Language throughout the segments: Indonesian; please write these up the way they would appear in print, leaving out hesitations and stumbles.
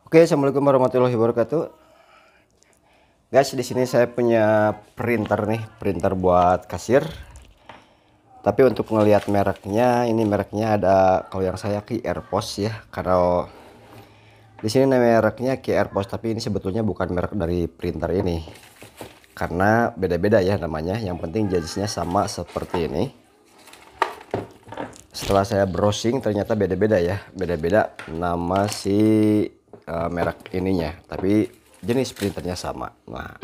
Oke, assalamualaikum warahmatullahi wabarakatuh. Guys, di sini saya punya printer nih, printer buat kasir. Tapi untuk ngelihat mereknya, ini mereknya ada, kalau yang saya Ki Airpost ya. Kalau di sini mereknya Ki Airpost, tapi ini sebetulnya bukan merek dari printer ini. Karena beda-beda ya namanya. Yang penting jenisnya sama seperti ini. Setelah saya browsing ternyata beda-beda ya, beda-beda nama si merek ininya, tapi jenis printernya sama. Nah,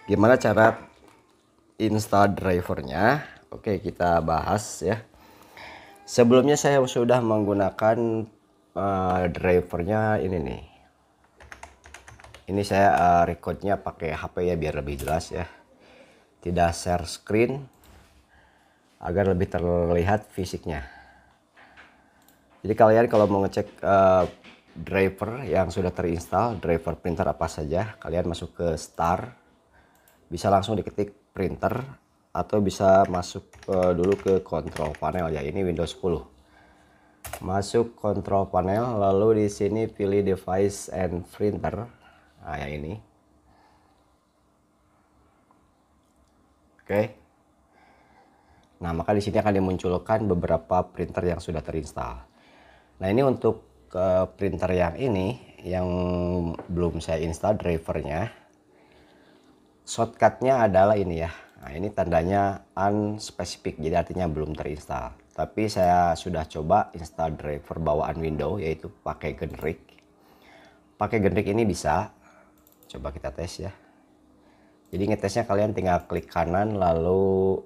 gimana cara install drivernya? Oke, kita bahas ya. Sebelumnya saya sudah menggunakan drivernya ini nih. Ini saya recordnya pakai HP ya biar lebih jelas ya. Tidak share screen agar lebih terlihat fisiknya. Jadi kalian kalau mau ngecek driver yang sudah terinstall, driver printer apa saja, kalian masuk ke Start, bisa langsung diketik printer, atau bisa masuk dulu ke control panel ya. Ini Windows 10. Masuk control panel, lalu di sini pilih device and printer. Nah, yang ini. Oke. Nah, maka di sini akan dimunculkan beberapa printer yang sudah terinstall. Nah, ini untuk printer yang ini yang belum saya install drivernya. Shortcutnya adalah ini ya. Nah, ini tandanya unspecific, jadi artinya belum terinstall. Tapi saya sudah coba install driver bawaan Windows, yaitu pakai Generic. Pakai Generic ini bisa. Coba kita tes ya. Jadi ngetesnya kalian tinggal klik kanan, lalu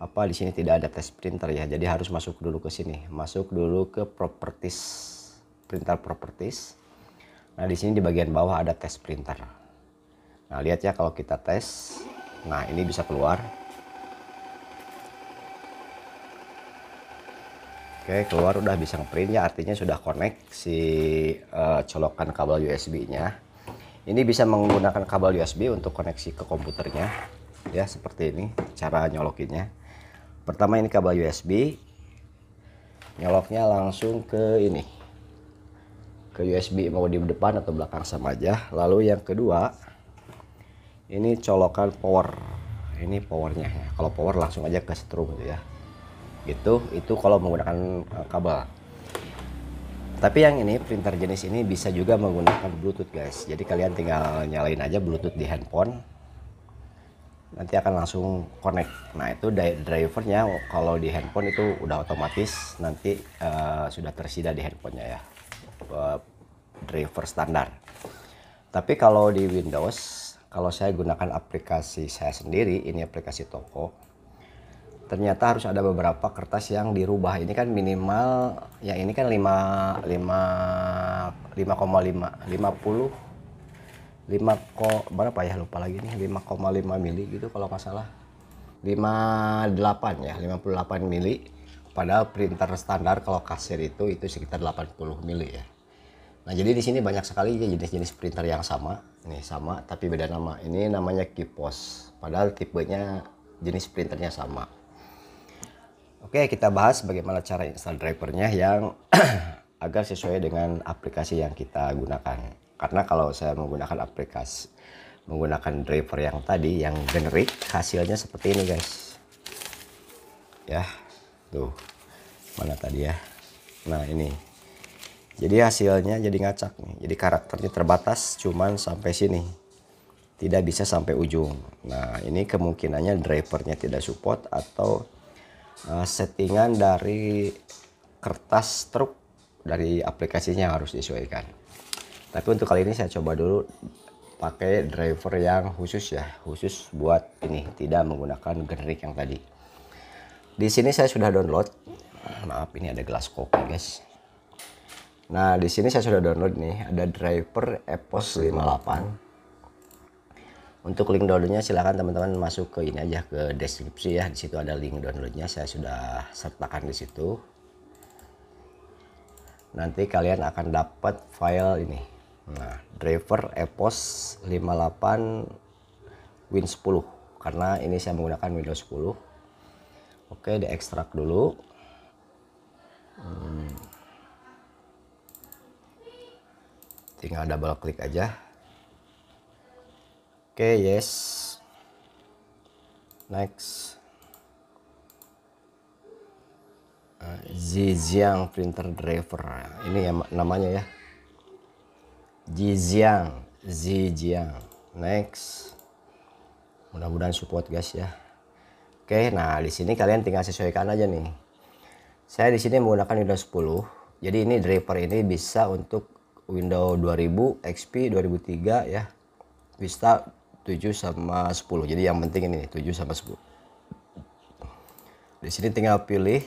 di sini tidak ada tes printer ya. Jadi harus masuk dulu ke sini. Masuk dulu ke properties, printer properties. Nah, di sini di bagian bawah ada tes printer. Nah, lihat ya kalau kita tes. Nah, ini bisa keluar. Oke, keluar udah bisa ngeprint ya, artinya sudah connect si colokan kabel USB-nya. Ini bisa menggunakan kabel USB untuk koneksi ke komputernya. Ya, seperti ini cara nyolokinnya. Pertama ini kabel USB. Nyoloknya langsung ke ini. Ke USB mau di depan atau belakang sama aja. Lalu yang kedua, ini colokan power. Ini powernya ya. Kalau power langsung aja ke strum gitu ya. Gitu, itu kalau menggunakan kabel. Tapi yang ini printer jenis ini bisa juga menggunakan Bluetooth guys. Jadi kalian tinggal nyalain aja Bluetooth di handphone. Nanti akan langsung connect. Nah, itu drivernya kalau di handphone itu udah otomatis nanti sudah tersedia di handphonenya ya. Driver standar. Tapi kalau di Windows, kalau saya gunakan aplikasi saya sendiri, ini aplikasi toko, ternyata harus ada beberapa kertas yang dirubah. Ini kan minimal, yang ini kan 5,5 berapa ya, lupa lagi nih, 5,5 mili gitu kalau nggak salah. 58 ya, 58 mili. Padahal printer standar kalau kasir itu sekitar 80 mili ya. Nah, jadi di sini banyak sekali jenis-jenis printer yang sama. Nih sama tapi beda nama. Ini namanya Kipos. Padahal tipenya jenis printernya sama. Oke, kita bahas bagaimana cara install drivernya yang agar sesuai dengan aplikasi yang kita gunakan. Karena kalau saya menggunakan driver yang tadi yang generic, hasilnya seperti ini guys. Ya, tuh. Mana tadi ya? Nah, ini. Jadi hasilnya jadi ngacak nih. Jadi karakternya terbatas cuman sampai sini. Tidak bisa sampai ujung. Nah, ini kemungkinannya drivernya tidak support atau settingan dari kertas truk dari aplikasinya harus disesuaikan. Tapi untuk kali ini saya coba dulu pakai driver yang khusus ya. Khusus buat ini, tidak menggunakan generic yang tadi. Di sini saya sudah download. Maaf, ini ada gelas kopi guys. Nah, di sini saya sudah download nih, ada driver Epos 58. Untuk link downloadnya silahkan teman-teman masuk ke ini aja, ke deskripsi ya. Di situ ada link downloadnya, saya sudah sertakan di situ. Nanti kalian akan dapat file ini. Nah, driver EPOS 58 Win 10 karena ini saya menggunakan Windows 10. Oke, diekstrak dulu. Tinggal double klik aja. Oke, yes. Next. Zhejiang printer driver. Ini ya namanya ya. Zhejiang. Next. Mudah-mudahan support guys ya. Oke, nah di sini kalian tinggal sesuaikan aja nih. Saya di sini menggunakan Windows 10. Jadi ini driver ini bisa untuk Windows 2000, XP 2003 ya. Vista 7 sama 10. Jadi yang penting ini 7 sama 10. Di sini tinggal pilih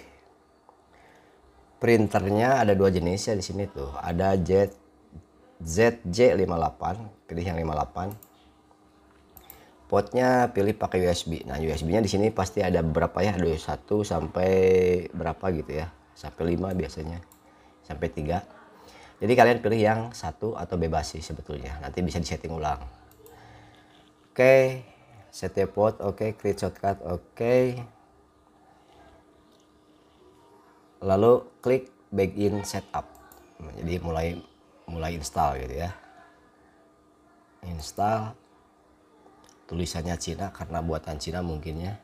printernya, ada dua jenis ya di sini tuh. Ada ZJ58, pilih yang 58. Portnya pilih pakai USB. Nah, USB-nya di sini pasti ada berapa ya? Ada 1 sampai berapa gitu ya. Sampai 5 biasanya. Sampai 3. Jadi kalian pilih yang 1 atau bebas sih sebetulnya. Nanti bisa disetting ulang. Oke, set port, oke, create shortcut, oke. Lalu klik begin setup. Jadi mulai install gitu ya. Install. Tulisannya Cina karena buatan Cina mungkinnya.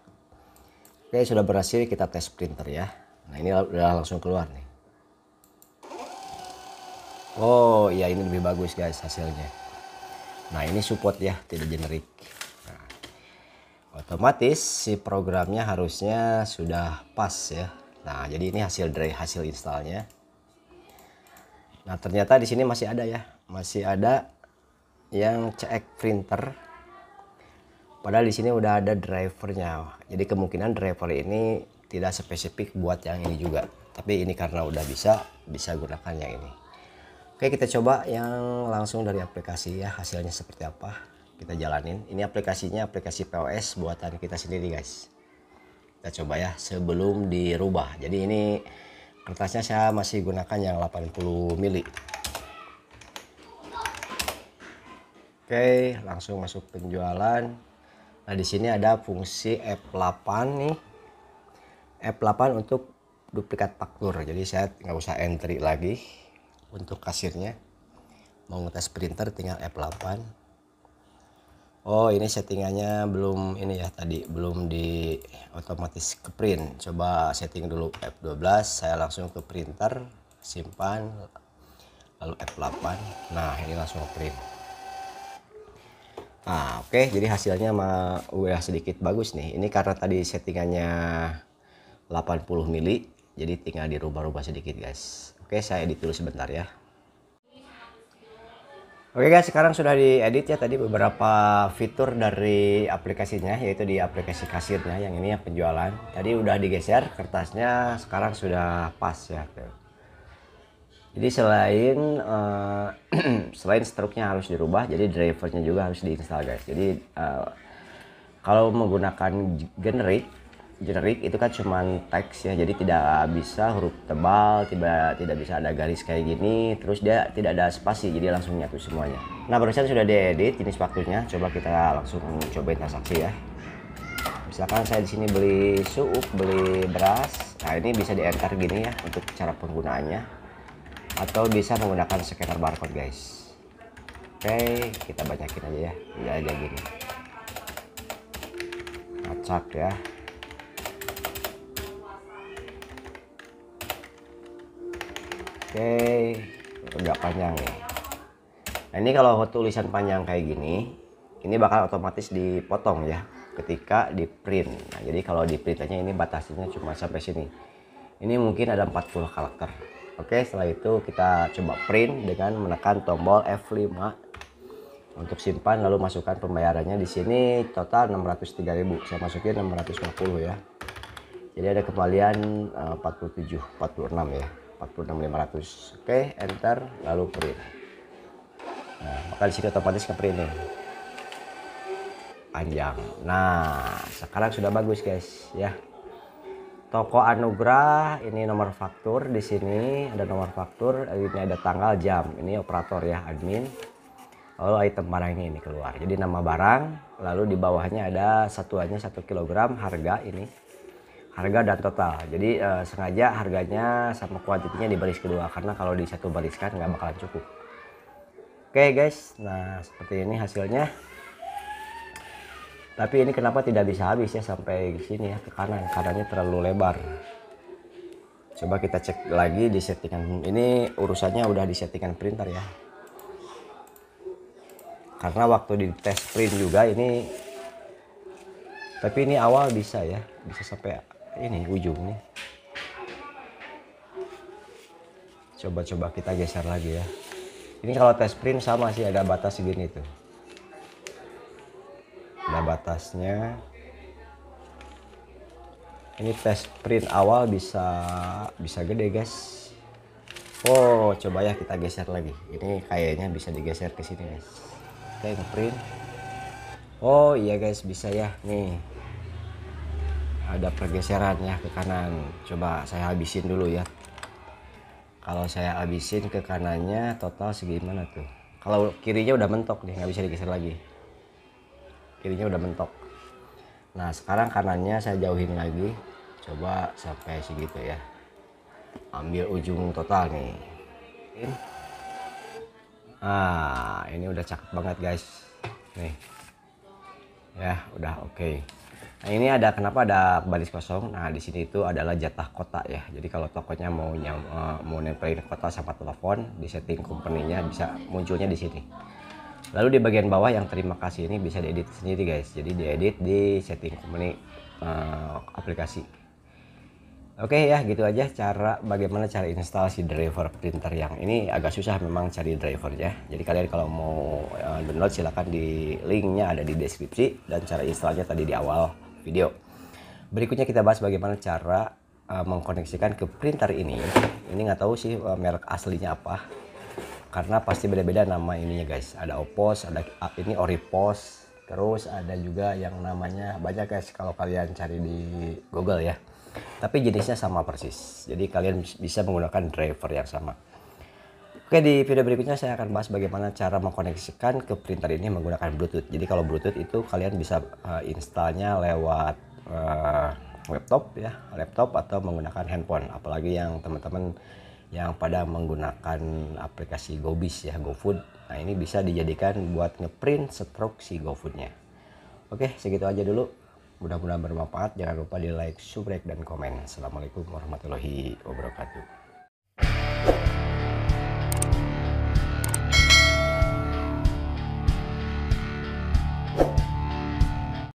Oke, sudah berhasil, kita tes printer ya. Nah, ini udah langsung keluar nih. Oh iya, ini lebih bagus guys hasilnya. Nah, ini support ya, tidak generik. Nah, otomatis si programnya harusnya sudah pas ya. Nah, jadi ini hasil installnya. Nah, ternyata di sini masih ada ya, masih ada yang cek printer. Padahal di sini udah ada drivernya. Jadi kemungkinan driver ini tidak spesifik buat yang ini juga. Tapi ini karena udah bisa gunakan yang ini. Oke, kita coba yang langsung dari aplikasi ya, hasilnya seperti apa. Kita jalanin. Ini aplikasinya aplikasi POS buatan kita sendiri guys. Kita coba ya sebelum dirubah. Jadi ini kertasnya saya masih gunakan yang 80 mili. Oke, langsung masuk penjualan. Nah, di sini ada fungsi F8 nih. F8 untuk duplikat faktur. Jadi saya nggak usah entry lagi untuk kasirnya. Mau ngetes printer tinggal F8. Oh, ini settingannya belum ini ya, tadi belum di otomatis ke print. Coba setting dulu F12, saya langsung ke printer, simpan, lalu F8. Nah, ini langsung ke print. Nah, oke, jadi hasilnya udah sedikit bagus nih. Ini karena tadi settingannya 80 mili, jadi tinggal dirubah-rubah sedikit guys. Oke, saya edit dulu sebentar ya. Oke guys, sekarang sudah diedit ya tadi beberapa fitur dari aplikasinya, yaitu di aplikasi kasirnya yang ini yang penjualan. Tadi udah digeser kertasnya, sekarang sudah pas ya. Jadi selain struknya harus dirubah, jadi drivernya juga harus diinstal guys. Jadi kalau menggunakan generik itu kan cuman teks ya, jadi tidak bisa huruf tebal, tidak bisa ada garis kayak gini, terus dia tidak ada spasi, jadi langsung nyatu semuanya. Nah, barusan sudah diedit jenis waktunya, coba kita langsung cobain transaksi ya. Misalkan saya di sini beli suuk, beli beras, nah ini bisa di enter gini ya untuk cara penggunaannya, atau bisa menggunakan scanner barcode guys. Oke, kita banyakin aja ya, tidak aja gini, acak ya. Oke, agak panjang nih. Nah, ini kalau tulisan panjang kayak gini, ini bakal otomatis dipotong ya ketika di print. Nah, jadi kalau di printnya ini batasnya cuma sampai sini. Ini mungkin ada 40 karakter. Oke, setelah itu kita coba print dengan menekan tombol F5 untuk simpan, lalu masukkan pembayarannya. Di sini total 603.000. Saya masukin 650 ya. Jadi ada kembalian 46 ya. 46.500. Oke, enter lalu print. Nah, maka di sini otomatis ke printing. panjang. Nah, sekarang sudah bagus guys ya. Toko Anugrah, ini nomor faktur, di sini ada nomor faktur, ini ada tanggal, jam. Ini operator ya, admin. Lalu item barangnya ini keluar. Jadi nama barang, lalu di bawahnya ada satuannya 1 kg, harga ini. Harga dan total. Jadi sengaja harganya sama kuantitinya di baris kedua karena kalau di satu baris kan nggak bakalan cukup. Oke guys, nah seperti ini hasilnya. Tapi ini kenapa tidak bisa habis ya sampai sini ya, ke kanan, kanannya terlalu lebar. Coba kita cek lagi di settingan. Ini urusannya udah di settingan printer ya. Karena waktu di tes print juga ini, tapi ini awal bisa ya, bisa sampai ini ujung nih. Coba kita geser lagi ya. Ini kalau tes print sama sih, ada batas segini tuh. Ada batasnya. Ini tes print awal bisa gede guys. Oh, coba ya kita geser lagi. Ini kayaknya bisa digeser ke sini guys. Oke, ngeprint. Oh iya guys, bisa ya. Nih. Ada pergeseran ya ke kanan. Coba saya habisin dulu ya. Kalau saya habisin ke kanannya total segimana tuh? Kalau kirinya udah mentok nih, nggak bisa digeser lagi. Kirinya udah mentok. Nah sekarang kanannya saya jauhin lagi. Coba sampai segitu ya. Ambil ujung total nih. Ah ini udah cakep banget guys. Nih. Ya udah oke. Nah ini ada, kenapa ada baris kosong. Nah di sini itu adalah jatah kota ya. Jadi kalau tokonya mau nempelin kota sama telepon, di setting company-nya bisa munculnya di sini. Lalu di bagian bawah yang terima kasih ini bisa diedit sendiri guys. Jadi diedit di setting company aplikasi. Oke ya, gitu aja bagaimana cara instalasi driver printer yang ini. Agak susah memang cari drivernya. Jadi kalian kalau mau download silahkan, di linknya ada di deskripsi, dan cara instalnya tadi di awal video. Berikutnya kita bahas bagaimana cara mengkoneksikan ke printer ini. Ini nggak tahu sih merek aslinya apa, karena pasti beda-beda nama ininya guys. Ada Opos, ada ini Oripos, terus ada juga yang namanya banyak guys kalau kalian cari di Google ya. Tapi jenisnya sama persis. Jadi kalian bisa menggunakan driver yang sama. Oke, di video berikutnya saya akan bahas bagaimana cara mengkoneksikan ke printer ini menggunakan Bluetooth. Jadi kalau Bluetooth itu kalian bisa installnya lewat laptop atau menggunakan handphone. Apalagi yang teman-teman yang pada menggunakan aplikasi GoBiz ya, GoFood. Nah ini bisa dijadikan buat ngeprint stroke si GoFoodnya. Oke, segitu aja dulu. Mudah-mudahan bermanfaat. Jangan lupa di like, subscribe, dan komen. Assalamualaikum warahmatullahi wabarakatuh.